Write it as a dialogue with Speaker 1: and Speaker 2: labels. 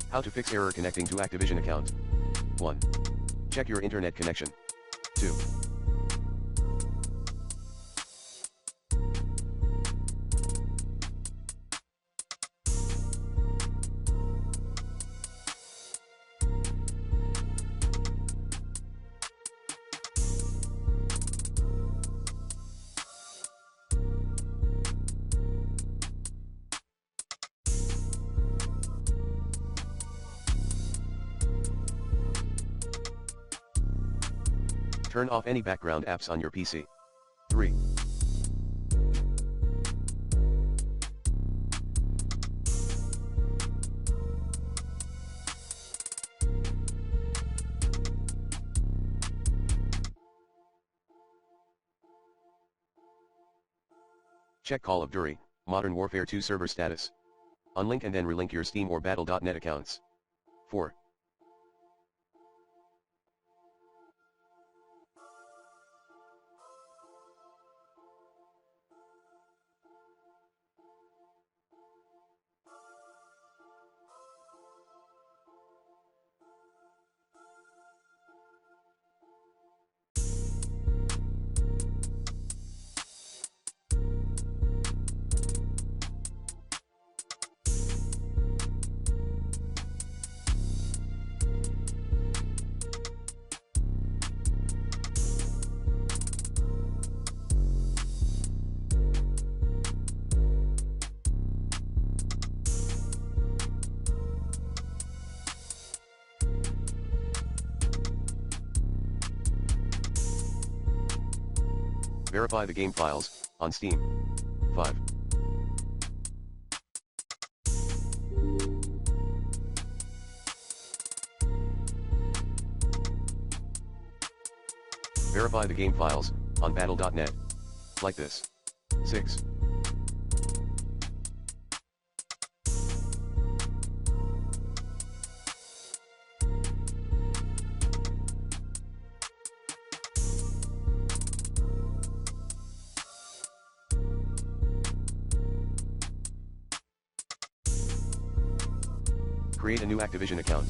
Speaker 1: How to fix error connecting to Activision account. 1. Check your internet connection. 2. Turn off any background apps on your PC. 3. Check Call of Duty, Modern Warfare 2 server status. Unlink and then relink your Steam or Battle.net accounts. 4. Verify the game files, on Steam. 5. Verify the game files, on Battle.net. Like this. 6. Create a new Activision account.